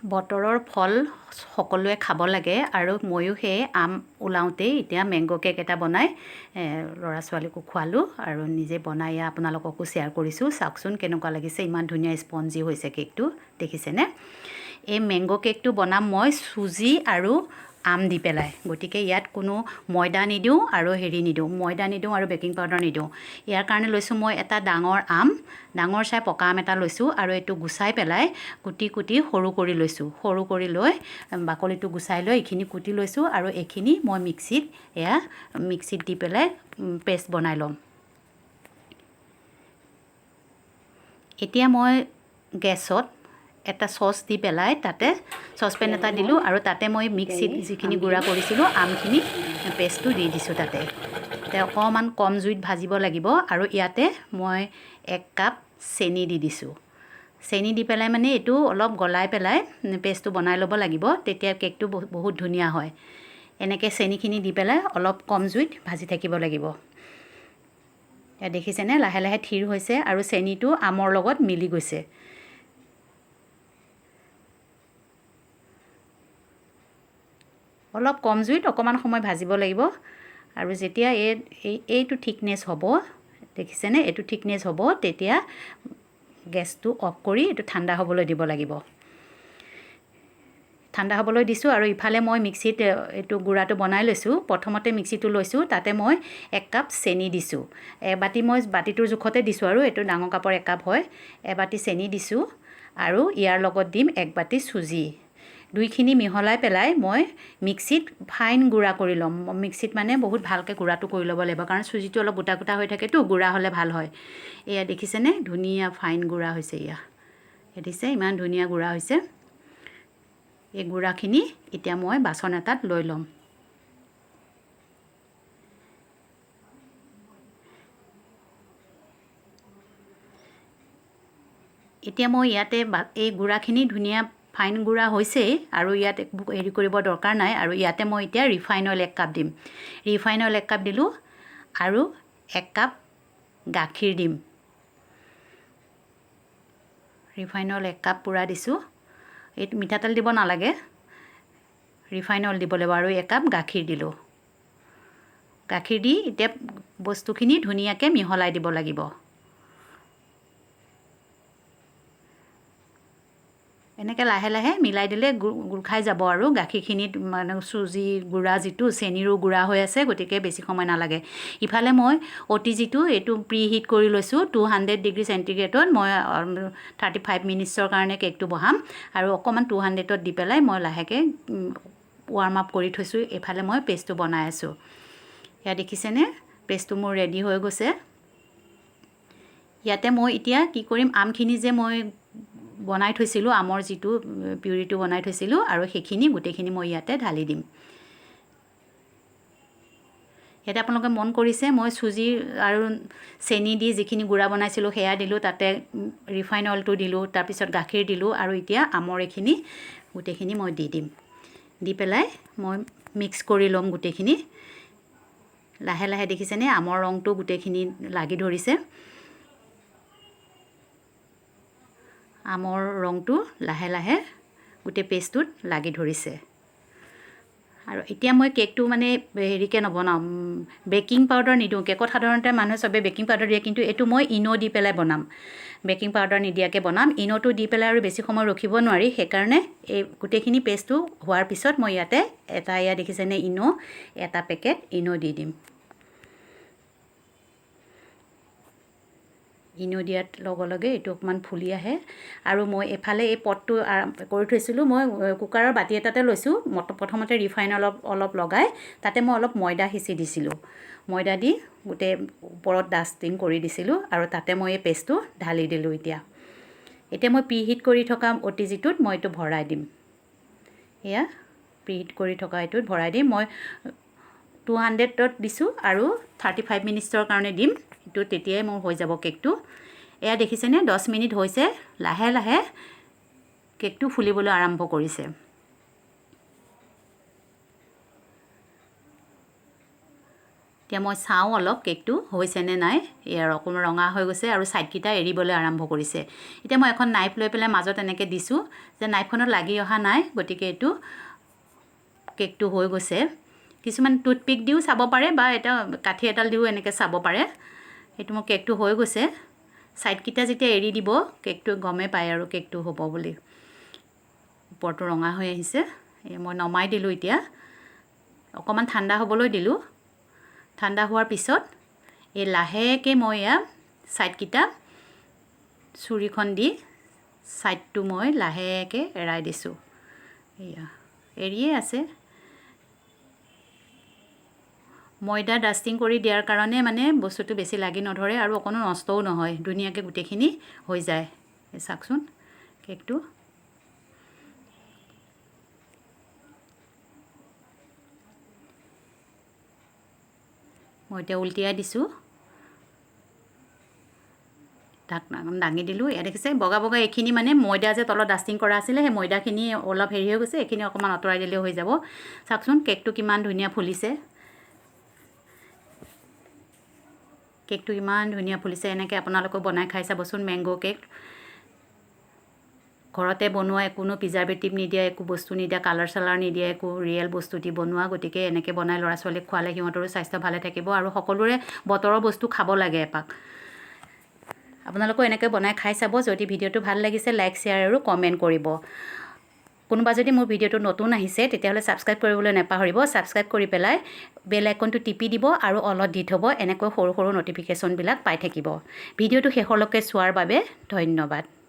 বতৰৰ ফল সকলোৱে খাব লাগে আৰু ময়ো সেই আম ওলাওঁতেই এতিয়া মেংগ' কেক এটা বনাই ল'ৰা ছোৱালীকো খোৱালোঁ আৰু নিজে বনাই আপোনালোককো শ্বেয়াৰ কৰিছোঁ। চাওকচোন কেনেকুৱা লাগিছে, ইমান ধুনীয়া স্পঞ্জি হৈছে কেকটো, দেখিছেনে? এই মেংগ' কেকটো বনাম মই চুজি আৰু আম দি পেলাই, গতিকে ইয়াত কোনো ময়দা নিদিওঁ আৰু ময়দা নিদিওঁ আৰু বেকিং পাউডাৰ নিদিওঁ। ইয়াৰ কাৰণে লৈছোঁ মই এটা ডাঙৰ আম, ডাঙৰ চাই পকা আম এটা লৈছোঁ আৰু এইটো গুচাই পেলাই কুটি কুটি সৰু কৰি লৈছোঁ। সৰু কৰি লৈ বাকলিটো গুচাই লৈ এইখিনি কুটি লৈছোঁ আৰু এইখিনি মই মিক্সিত দি পেলাই পেষ্ট বনাই ল'ম। এতিয়া মই গেছত এটা চচ দি পেলাই তাতে চচপেন এটা দিলোঁ আৰু তাতে মই মিক্সিত যিখিনি গুড়া কৰিছিলোঁ আমখিনি পেষ্টটো দি দিছোঁ তাতে অকণমান কম জুইত ভাজিব লাগিব। আৰু ইয়াতে মই 1 কাপ চেনি দি দিছোঁ। চেনি দি পেলাই মানে এইটো অলপ গলাই পেলাই পেষ্টটো বনাই ল'ব লাগিব, তেতিয়া কেকটো বহুত ধুনীয়া হয়। এনেকৈ চেনিখিনি দি পেলাই অলপ কম জুইত ভাজি থাকিব লাগিব। দেখিছেনে লাহে লাহে থিৰ হৈছে আৰু চেনিটো আমৰ লগত মিলি গৈছে। অলপ কম জুইত অকণমান সময় ভাজিব লাগিব আৰু যেতিয়া এইটো থিকনেছ হ'ব, দেখিছেনে এইটো থিকনেছ হ'ব, তেতিয়া গেছটো অফ কৰি এইটো ঠাণ্ডা হ'বলৈ দিব লাগিব। ঠাণ্ডা হ'বলৈ দিছোঁ আৰু ইফালে মই মিক্সিত এইটো গুড়াটো বনাই লৈছোঁ। প্ৰথমতে মিক্সিটো লৈছোঁ, তাতে মই 1 কাপ চেনি দিছোঁ। এবাটি মই বাতিটোৰ জোখতে দিছোঁ আৰু এইটো ডাঙৰ কাপৰ 1 কাপ হয়। এবাটি চেনি দিছোঁ আৰু ইয়াৰ লগত দিম 1 বাটি চুজি। দুইখিনি মিহলাই পেলাই মই মিক্সিত ফাইন গুড়া কৰি ল'ম। মিক্সিত মানে বহুত ভালকৈ গুড়াটো কৰি ল'ব লাগিব, কাৰণ চুজিটো অলপ গোটা গোটা হৈ থাকেতো, গুড়া হ'লে ভাল হয়। এয়া দেখিছেনে ধুনীয়া ফাইন গুড়া হৈছে। দেখিছে ইমান ধুনীয়া গুড়া হৈছে। এই গুড়াখিনি এতিয়া মই বাচন এটাত লৈ ল'ম। এতিয়া মই ইয়াতে এই গুড়াখিনি ধুনীয়া ফাইন গুড়া হৈছেই আৰু ইয়াত হেৰি কৰিব দৰকাৰ নাই। আৰু ইয়াতে মই এতিয়া ৰিফাইন অইল 1 কাপ দিম। ৰিফাইন অইল 1 কাপ দিলোঁ আৰু 1 কাপ গাখীৰ দিম। ৰিফাইন অইল 1 কাপ পূৰা দিছোঁ। এইটো মিঠাতেল দিব নালাগে, ৰিফাইন অইল দিব লাগিব। আৰু 1 কাপ গাখীৰ দিলোঁ। গাখীৰ দি এতিয়া বস্তুখিনি ধুনীয়াকৈ মিহলাই দিব লাগিব। এনেকৈ লাহে লাহে মিলাই দিলে গোল খাই যাব আৰু গাখীৰখিনিত মানে চুজি গুড়া যিটো চেনিৰো গুড়া হৈ আছে, গতিকে বেছি সময় নালাগে। ইফালে মই OTGটো এইটো প্ৰি হিট কৰি লৈছোঁ 200 ডিগ্ৰী চেণ্টিগ্ৰেডত। মই 35 মিনিটছৰ কাৰণে কেকটো বহাম আৰু অকণমান 200ত দি পেলাই মই লাহেকৈ ৱাৰ্ম আপ কৰি থৈছোঁ। এইফালে মই পেষ্টটো বনাই আছোঁ। এয়া দেখিছেনে পেষ্টটো মোৰ ৰেডি হৈ গৈছে। ইয়াতে মই এতিয়া কি কৰিম, আমখিনি যে মই বনাই থৈছিলোঁ, আমৰ যিটো পিউৰিটো বনাই থৈছিলোঁ, আৰু সেইখিনি গোটেইখিনি মই ইয়াতে ঢালি দিম। ইয়াতে আপোনালোকে মন কৰিছে মই চুজি আৰু চেনি দি যিখিনি গুড়া বনাইছিলোঁ সেয়া দিলোঁ, তাতে ৰিফাইন অইলটো দিলোঁ, তাৰপিছত গাখীৰ দিলোঁ আৰু এতিয়া আমৰ এইখিনি গোটেইখিনি মই দি দিম। দি পেলাই মই মিক্স কৰি ল'ম গোটেইখিনি। লাহে লাহে দেখিছেনে আমৰ ৰংটো গোটেইখিনি লাগি ধৰিছে। আমৰ ৰংটো লাহে লাহে গোটেই পেষ্টটোত লাগি ধৰিছে। আৰু এতিয়া মই কেকটো মানে হেৰিকৈ নবনাওঁ, বেকিং পাউডাৰ নিদিওঁ। কেকত সাধাৰণতে মানুহে চবে বেকিং পাউডাৰ দিয়ে, কিন্তু এইটো মই ইন' দি পেলাই বনাম। বেকিং পাউডাৰ নিদিয়াকৈ বনাম। ইন'টো দি পেলাই আৰু বেছি সময় ৰখিব নোৱাৰি, সেইকাৰণে এই গোটেইখিনি পেষ্টটো হোৱাৰ পিছত মই ইয়াতে এয়া দেখিছেনে এটা পেকেট ইন' দি দিম। ইনো দিয়াৰ লগে লগে এইটো অকণমান ফুলি আহে। আৰু মই এফালে এই পটটো কৰি থৈছিলোঁ, মই কুকাৰৰ বাতি এটাতে লৈছোঁ। প্ৰথমতে ৰিফাইন অলপ লগাই তাতে মই অলপ ময়দা সিঁচি দিছিলোঁ। ময়দা দি গোটেই ওপৰত ডাষ্টিং কৰি দিছিলোঁ আৰু তাতে মই এই পেষ্টটো ঢালি দিলোঁ। এতিয়া মই প্ৰিহিট কৰি থকা OTGটোত মই এইটো ভৰাই দিম। এয়া প্ৰিহিট কৰি থকা এইটোত ভৰাই দিম। মই 200ত দিছোঁ আৰু 35 মিনিটছৰ কাৰণে দিম। এইটো তেতিয়াই মোৰ হৈ যাব কেকটো। এয়া দেখিছেনে 10 মিনিট হৈছে, লাহে লাহে কেকটো ফুলিবলৈ আৰম্ভ কৰিছে। এতিয়া মই চাওঁ অলপ কেকটো হৈছেনে নাই। ইয়াৰ অকণমান ৰঙা হৈ গৈছে আৰু ছাইডকেইটা এৰিবলৈ আৰম্ভ কৰিছে। এতিয়া মই এখন নাইফ লৈ পেলাই মাজত এনেকৈ দিছোঁ যে নাইফখনত লাগি অহা নাই, গতিকে এইটো কেকটো হৈ গৈছে। কিছুমান টুথপিক দিও চাব পাৰে বা এটা কাঠি এডাল দিও এনেকৈ চাব পাৰে। এইটো মোৰ কেকটো হৈ গৈছে। ছাইডকেইটা যেতিয়া এৰি দিব কেকটো গমেই পায় আৰু কেকটো হ'ব বুলি। ওপৰটো ৰঙা হৈ আহিছে। মই নমাই দিলোঁ এতিয়া। অকণমান ঠাণ্ডা হ'বলৈ দিলোঁ। ঠাণ্ডা হোৱাৰ পিছত এই লাহেকৈ মই এয়া ছাইডকেইটা চুৰিখন দি ছাইডটো মই লাহেকৈ এৰাই দিছোঁ। এয়া এৰিয়ে আছে। ময়দা ডাষ্টিং কৰি দিয়াৰ কাৰণে মানে বস্তুটো বেছি লাগি নধৰে আৰু অকণো নষ্টও নহয়, ধুনীয়াকৈ গোটেইখিনি হৈ যায়। চাওকচোন কেকটো। মই এতিয়া উলটিয়াই দিছোঁ। ঢাকনাখন দাঙি দিলোঁ। এয়া দেখিছে বগা বগা এইখিনি মানে ময়দা যে তলত ডাষ্টিং কৰা আছিলে, সেই ময়দাখিনি অলপ হেৰি হৈ গৈছে। এইখিনি অকণমান আঁতৰাই দিলেও হৈ যাব। চাওকচোন কেকটো কিমান ধুনীয়া ফুলিছে। কেকটো ইমান ধুনীয়া ফুলিছে। এনেকৈ আপোনালোকেও বনাই খাই চাবচোন মেংগ' কেক। ঘৰতে বনোৱা, কোনো প্ৰিজাৰভেটিভ নিদিয়া, একো বস্তু নিদিয়া, কালাৰ চালাৰ নিদিয়া, একো ৰিয়েল বস্তু দি বনোৱা। গতিকে এনেকৈ বনাই ল'ৰা ছোৱালীক খোৱালে সিহঁতৰো স্বাস্থ্য ভালে থাকিব আৰু সকলোৰে বতৰৰ বস্তু খাব লাগে এপাক। আপোনালোকেও এনেকৈ বনাই খাই চাব। যদি ভিডিঅ'টো ভাল লাগিছে লাইক শ্বেয়াৰ আৰু কমেণ্ট কৰিব। কোনোবা যদি মোৰ ভিডিঅ'টো নতুন আহিছে তেতিয়াহ'লে ছাবস্ক্ৰাইব কৰিবলৈ নাপাহৰিব। ছাবস্ক্ৰাইব কৰি পেলাই বেল আইকনটো টিপি দিব আৰু অলত দি থ'ব। এনেকৈ সৰু সৰু ন'টিফিকেশ্যনবিলাক পাই থাকিব। ভিডিঅ'টো শেষলৈকে চোৱাৰ বাবে ধন্যবাদ।